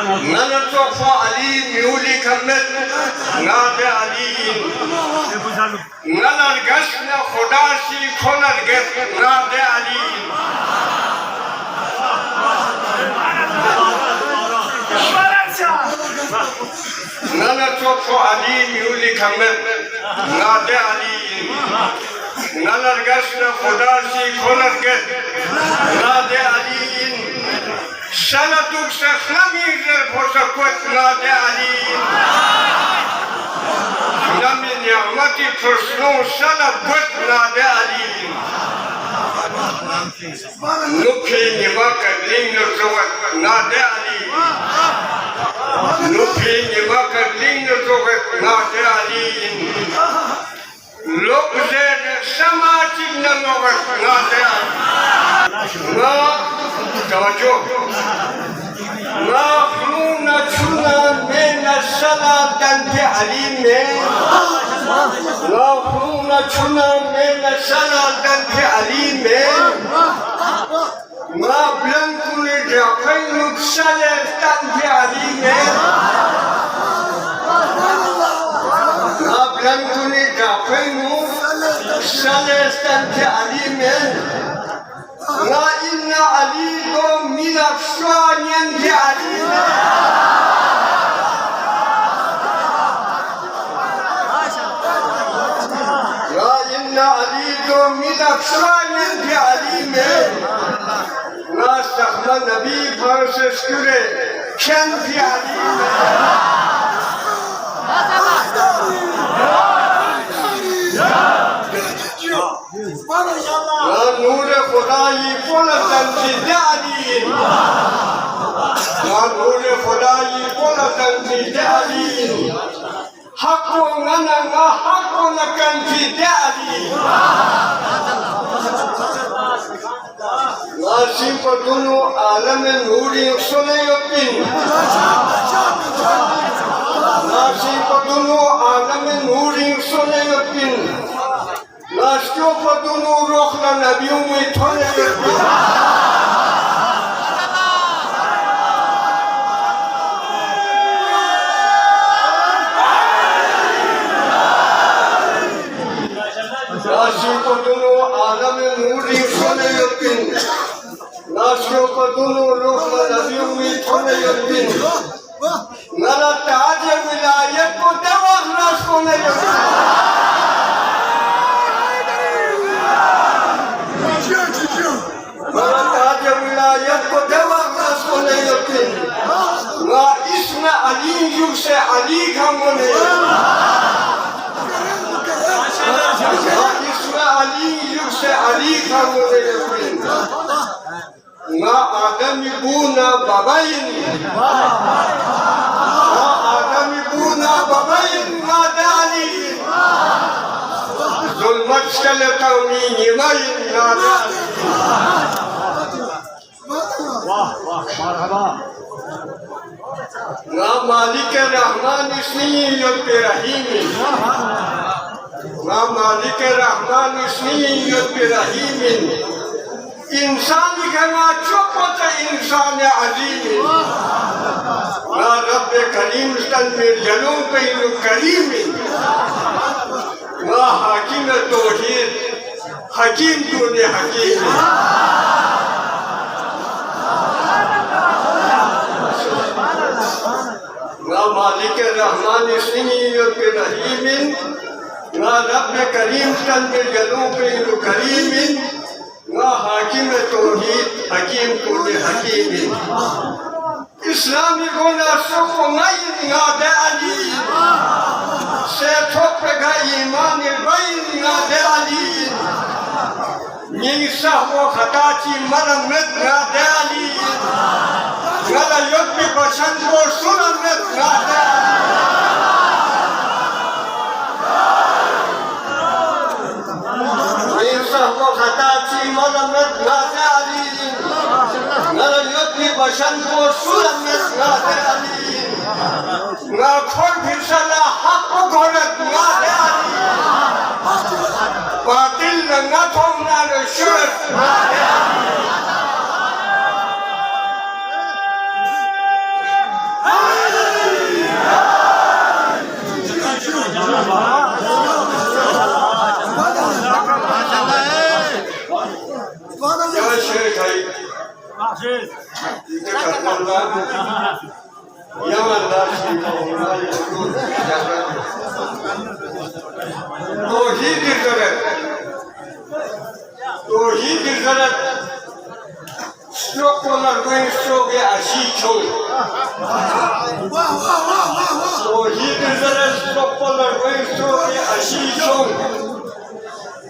نلتوف علي ميولي كمل نادى علي نلرجسنا خداشي خلرجس نادى علي نلتوف علي ميولي كمل نادى علي نلرجسنا خداشي خلرجس نادى علي سندوك سخنمي الفسكوت نادى علي نمي نعمتي فرسنو سندوك نادى علي نوكي نماك لين نزوت نادى علي نوكي نماك لين نزوت نادى علي لوك زين سماجي نموت نادى علي نا توجه مخلون چونا من السلام تنفي عليمه مخلون چونا من السلام تنفي عليمه ما بلنكون جاقين نكسلر تنفي عليمه ما بلنكون جاقين نكسلر تنفي عليمه لا إن عليكم من أفشان ينفي علينا لا إن عليكم من أفشان ينفي علينا لا استخدم نبي فرسس كره كان في علينا نور خدایی بلندن جدالی نور خدایی بلندن جدالی حق ننا حق نکن جدالی ناسیم پدونو عالم نوری سلیوپین ناسیم پدونو عالم نوری سلیوپین ناشتو پدونو روخنا نبیو می تونه ناشتو پدونو عالم نوری سونه یقین ناشتو پدونو روخنا نبیو می تونه یقین نالا تاج ولایت کو دواغ راش کونه یقین تاج ولایت کو دواغ راش کونه یقین نا اسم علی یوک سے علی کھمونه اسم علی یوک سے علی کھمونه یقین نا آدمی بونا باباین نا آدمی بونا باباین نا دالی ظلمت شلتاونی نیماین نا دالی वाह वाह मरहबा نا مالک رحمان اسنی یوک رحیمی نا مالک رحمان اسنی یوک رحیمی انسان کنا چوپتا انسان عظیم نا رب کریم استن میر جلوں پہلو کریم نا حاکم توحید حکیم دون حکیم نا مالک رحمان اسنی یوک رحیم نا رب کریم استن میر جلوں پہلو کریم نا حاکم توحید حکیم کل حکیم اسلامی گونا سخنائی ناد علی سے ٹھوپ گا ایمان البین ناد علی نی صحب و خطا چی مرمت ناد علی نالا یوک بشن کو سنمت ناد علی صحب و خطا چی مرمت ناد علی نالا یوک بشن کو سنمت ناد علی نا کھول پھر صلاح حق کو گھولت ناد علی باطل نہ تھومنا شرط ناد علی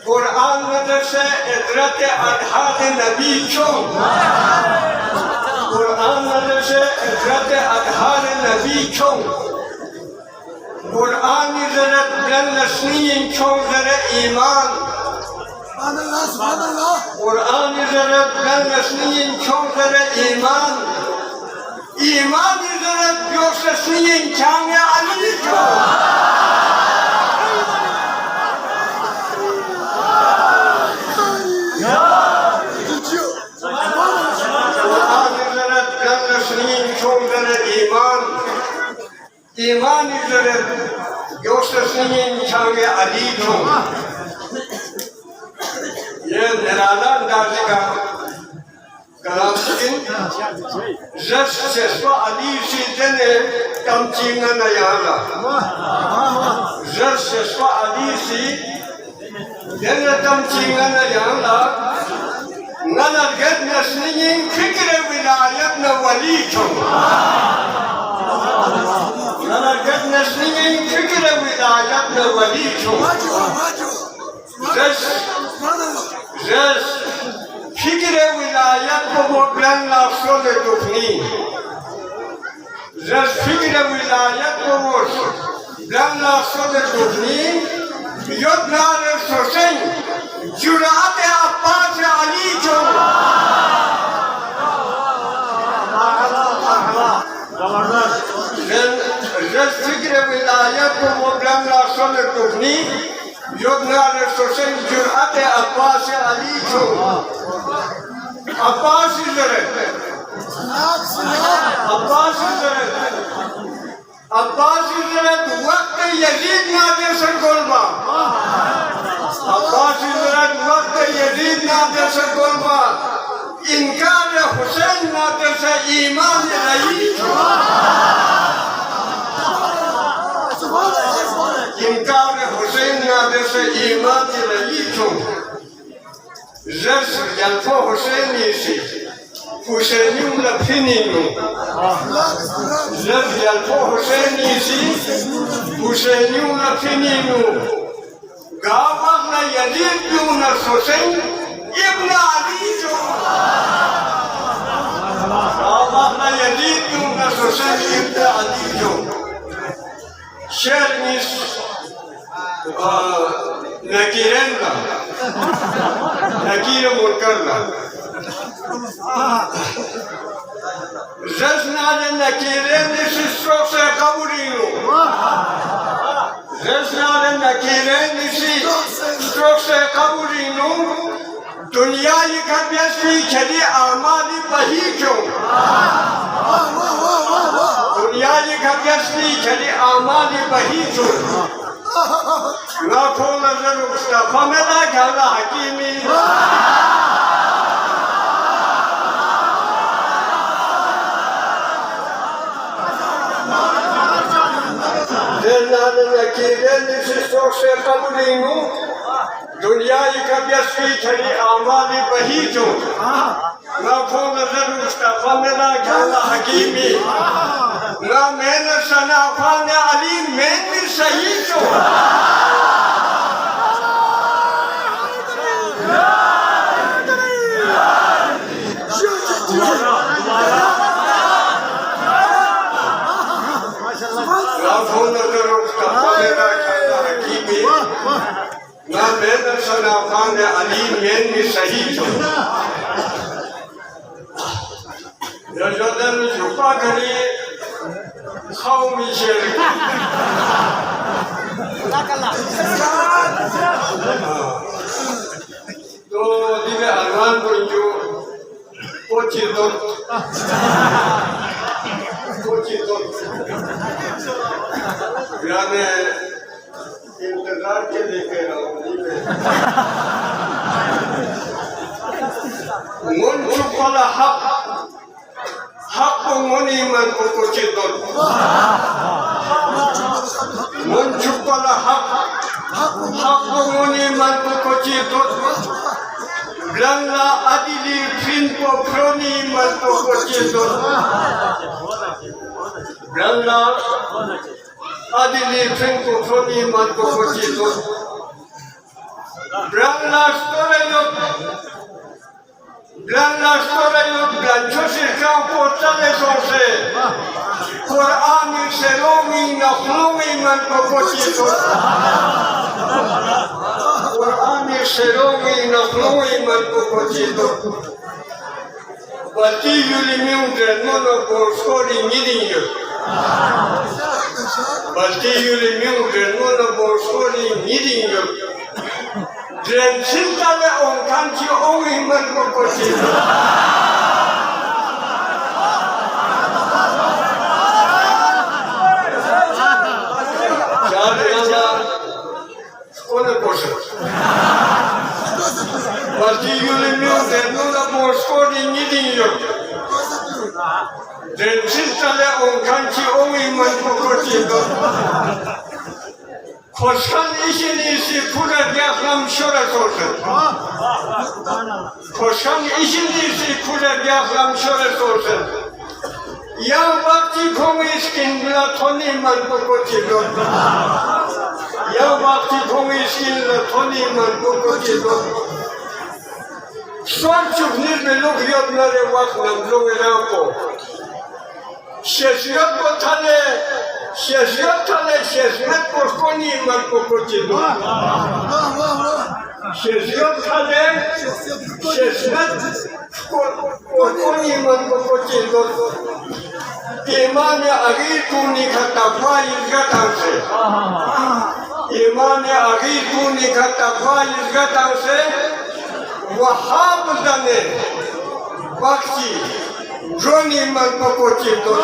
कुरान मदरसे इदरत अदहाद नबी चों कुरान मदरसे इदरत अदहाद नबी चों कुरान इदरत ब्लन नस्नीन चों जरे ईमान कुरान इदरत ब्लन नस्नीन चों जरे ईमान ईमान इदरत जोश नस्नीन चांगे अली चों ईमान इज़रत योसस्नीन चांगे अली चों ये निराला अंदाज़ का कलाम दिन जस से स्व अली से जने तमचीना नयाला जस से स्व अली से जने तमचीना नयाला नलगत नस्नीन फिक्र विलायत न वली चों नलगत नस्नीन फिक्र विलायत न वली चों जस फिक्र विलायत को वो ब्लन लाफ्सों ले दुखनी जस फिक्र विलायत को वो ब्लन लाफ्सों ले दुखनी योद्धारे सोसें जुरात अब्बास अली चों जस फिक्र विलायत को वो ब्लन लाफ्सों ले दुखनी योद्धारे सोसें जुरात अब्बास अली चों अब्बास इज़रत वक्त यजीद नादे सर गोलबा अब्बास इज़रत वक्त यजीद नादे सर गोलबा इनकार हुसैन नादे से ईमान रही इनकार हुसैन नादे से ईमान रही चों जस जल्फो हुसैनी सी हुसैनियों लफिनीनु जस जल्फो हुसैनी सी हुसैनियों लफिनीनु गावक न यजीद क्यों न हुसैन इब्न अली चों गावक न यजीद क्यों न हुसैन इब्न अली चों शेर मिस नकीरंगा नकीर मुनकरला जस्नारे नकीरे निशिस्ट्रों से कबूरीनु जस्नारे नकीरे निशिस्ट्रों से कबूरीनु दुनिया ये कब्यस्वी चली आमादी बही क्यों दुनिया ये कब्यस्वी चली आमादी बही क्यों लाखों नजर मुस्तफा में ना कहना हकीमी जन्नत नकीरे निशिस्टों से कबूलीनु दुनिया की कब्यस्वी चली आमादी बही चों लाखों नजर मुस्तफा में ना कहना हकीमी ना मैंने सनाफा ने अली मैं भी सही चों लाखों नजर मुस्तफा में ना कहना हकीमी ना मैंने सनाफा ने अली मैं भी सही चों रजोदन झुपा करी खाओ शेर तो दिवे अलवान को जो पोची तो यानी इंतजार के लेके रहो मुन चुपला हक ngoni man ko chiton mon chupala hak ngoni man ko chiton Granda adili fin ko proni man ko chiton Granda adili fin ko proni man ko chiton Granda storayo ganchosi campo tale sonse Qur'ani seromi nakhlumi man ko chiton Qur'ani seromi nakhlumi man ko chiton Bati yuli miundre nono ko skori midinyo Bati yuli miundre nono ko skori midinyo Dren sintale on kanchi ongi man ko chiton Ona cosa. Bati yuli miundre nono ko skori midinyo Dren sintale on kanchi ongi man ko chiton Koşkan işinisi kura yaklam şora sorsun. Koşkan işinisi kura yaklam şora sorsun. Ya vakti komu iskinla toni man koko chidon. Ya vakti komu iskinla toni man koko chidon. Sorçuk nirme luk yodlare vaklam lugi rampo. Şeşiyot ko tale şeşmet koskoni man koko chidon. Şeşiyot tale şeşmet koskoni man koko chidon. İmam-ı Agir kuni khatafwa izgatanse. İmam-ı Agir kuni khatafwa izgatanse. Wahab dane bakti joni man koko chidon.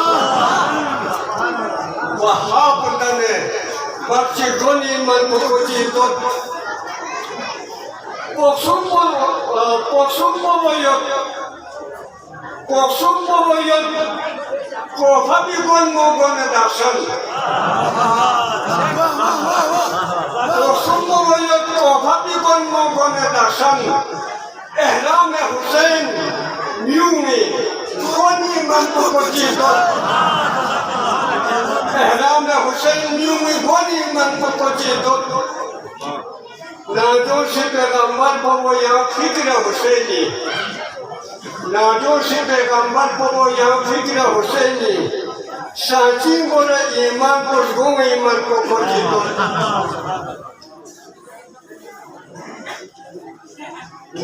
Wahab dane bakti joni man koko chidon. Poksumbo boyot kofabi gon mogone dasan. Poksumbo boyot kofabi gon mogone dasan. Ehram Hussein Miumi koni man koko chidon. Ehram Hussein Miumi koni man koko chidon. Najo se pegambar babo ya fikra Husaini. Najo se pegambar babo ya fikra Husaini. Sachi gora iman ko gonga iman ko chidon.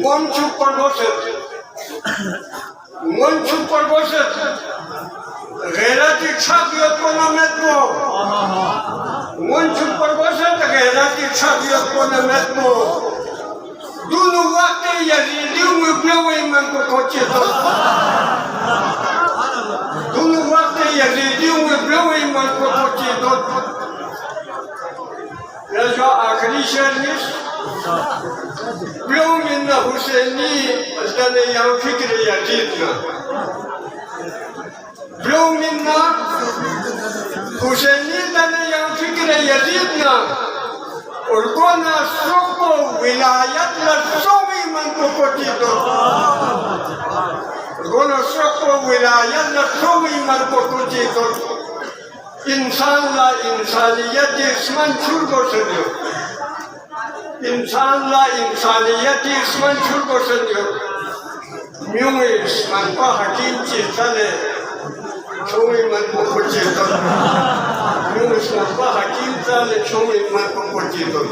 Monchu pargoset. Ghairati chhabiyot ko nametmo. Monchu pargoset ghairati chhabiyot ko nametmo. Dulu wakte yazidi umublewe iman ko chidon. Dulu wakte yazidi umublewe iman ko chidon. Raja akhri shernis Blom inna Husaini asdane yang fikr yazidna. Blom inna Husaini dane yang fikr yazidna. Urgona soko wilayat la somi man koko chidon. Urgona soko wilayat la somi man koko chidon. İnsan la insaniyet isman çurgo sanıyor. İnsanla insaniyet isman çurgo sanıyor. Myung isman pa hakim çizane çoğu iman koko chidon. Myung isman pa hakim çizane çoğu iman koko chidon.